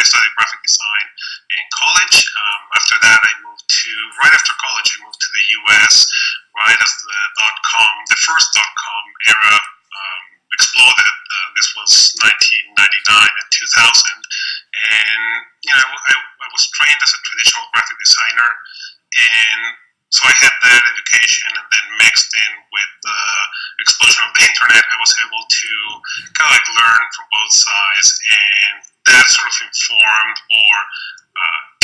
I studied graphic design in college. After that, right after college, I moved to the US, right as the first .com era exploded. This was 1999 and 2000. And, I was trained as a traditional graphic designer. And so I had that education, and then mixed in with the explosion of the internet, I was able to kind of like learn from both sides, and that sort of informed or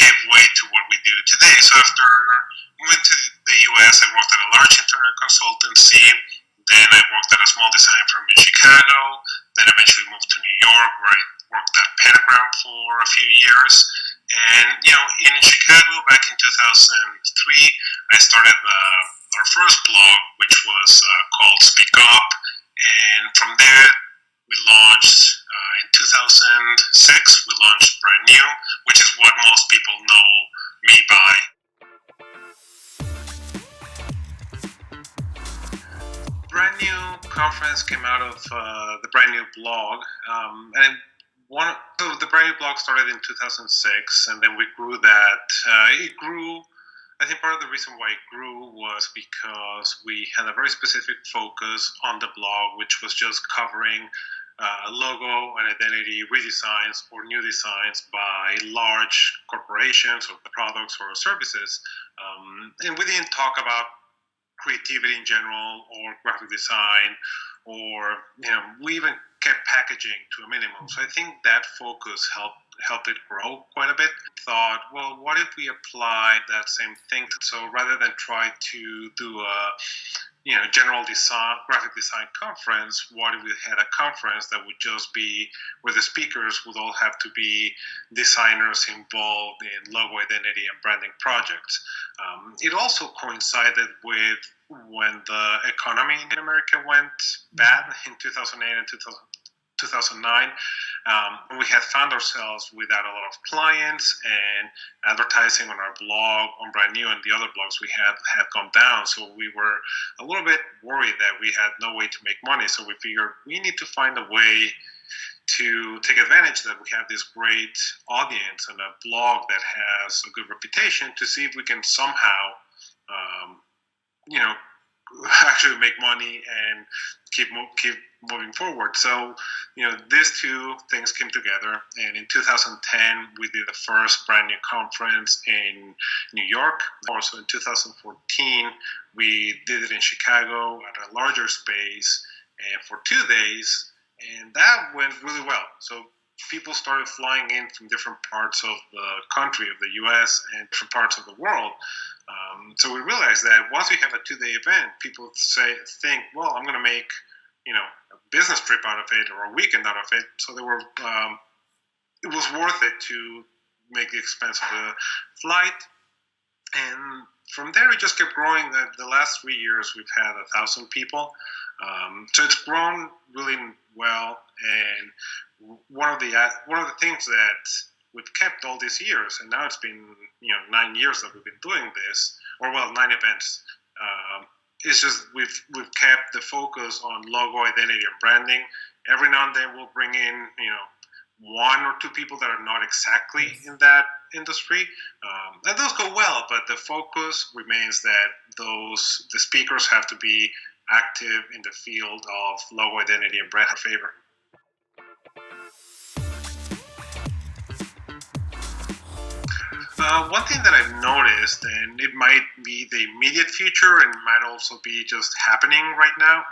gave way to what we do today. So after moving to the US, I worked at a large internet consultancy. Then I worked at a small design firm in Chicago. Then eventually moved to New York, where I worked at Pentagram for a few years. And, in Chicago back in 2003, I started our first blog, which was called Speak Up. And from there, we launched, in 2006, we launched Brand New, which is what most people know me by. Brand New conference came out of the Brand New blog, and so the Brand New blog started in 2006, and then we grew that. It grew. I think part of the reason why it grew was because we had a very specific focus on the blog, which was just covering logo and identity redesigns or new designs by large corporations or products or services, and we didn't talk about creativity in general or graphic design, or we even kept packaging to a minimum. So I think that focus helped it grow quite a bit. Thought, well, what if we apply that same thing? So rather than try to do a general design, graphic design conference, what if we had a conference that would just be where the speakers would all have to be designers involved in logo identity and branding projects? It also coincided with when the economy in America went bad in 2008 and 2009. We had found ourselves without a lot of clients, and advertising on our blog, on Brand New, and the other blogs we had gone down. So we were a little bit worried that we had no way to make money. So we figured we need to find a way to take advantage that we have this great audience and a blog that has a good reputation, to see if we can somehow, actually make money and keep moving forward. So, these two things came together, and in 2010 we did the first Brand New conference in New York. Also in 2014 we did it in Chicago at a larger space and for 2 days, and that went really well. So people started flying in from different parts of the country, of the US, and different parts of the world. So we realized that once we have a 2-day event, people think, well, I'm going to make, a business trip out of it or a weekend out of it. So it was worth it to make the expense of the flight. And from there, it just kept growing. The last 3 years, we've had 1,000 people. So it's grown really well. And one of the things that we've kept all these years, and now it's been 9 years that we've been doing this, 9 events. It's just we've kept the focus on logo identity and branding. Every now and then we'll bring in 1 or 2 people that are not exactly in that industry, and those go well. But the focus remains that the speakers have to be active in the field of logo identity and brand favor. One thing that I've noticed, and it might be the immediate future and might also be just happening right now,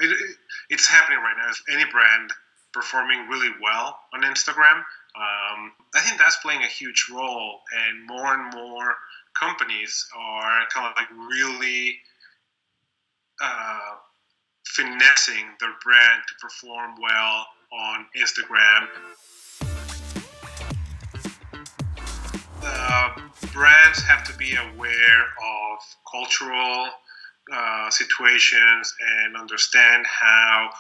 it's happening right now, is any brand performing really well on Instagram. I think that's playing a huge role, and more companies are kind of like really finessing their brand to perform well on Instagram. Brands have to be aware of cultural situations and understand how,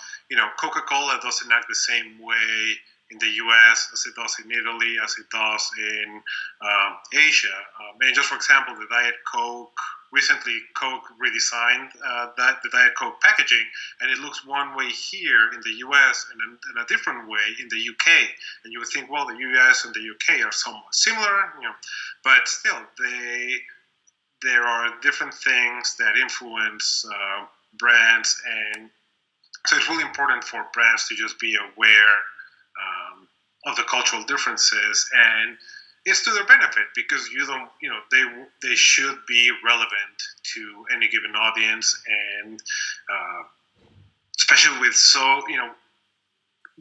Coca-Cola doesn't act the same way in the US as it does in Italy, as it does in Asia. And just for example, the Diet Coke recently Coke redesigned the Diet Coke packaging, and it looks one way here in the U.S. and a different way in the U.K. And you would think, well, the U.S. and the U.K. are somewhat similar, but still, there are different things that influence brands, and so it's really important for brands to just be aware of the cultural differences, and it's to their benefit because they should be relevant to any given audience, and especially with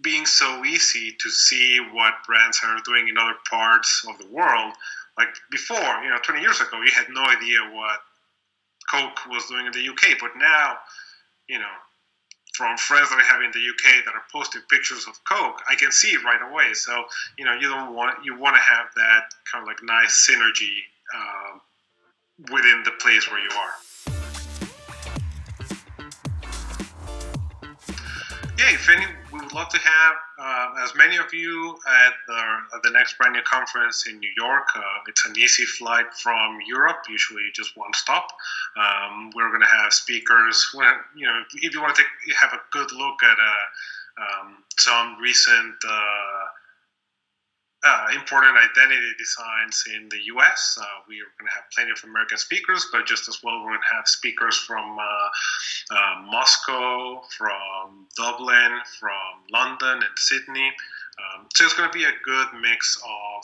being so easy to see what brands are doing in other parts of the world. Like before, 20 years ago, you had no idea what Coke was doing in the UK, but now, from friends that I have in the UK that are posting pictures of Coke, I can see it right away. So, you want to have that kind of like nice synergy within the place where you are. Yeah, if any, we would love to have as many of you at the next brand new conference in New York. It's an easy flight from Europe, usually just one stop. We're going to have speakers. If you want to have a good look at some recent important identity designs in the US. We are going to have plenty of American speakers, but just as well, we're going to have speakers from Moscow, from Dublin, from London and Sydney. So it's going to be a good mix of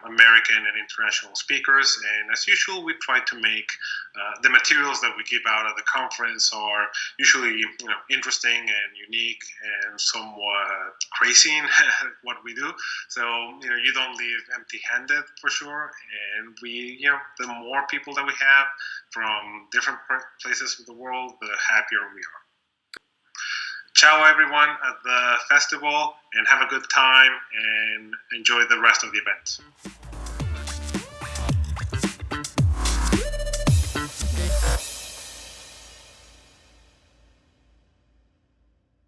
American and international speakers. And as usual, we try to make the materials that we give out at the conference are usually interesting and unique and somewhat crazy in what we do. So you don't leave empty-handed for sure. And the more people that we have from different places of the world, the happier we are. Ciao everyone at the festival, and have a good time and enjoy the rest of the event.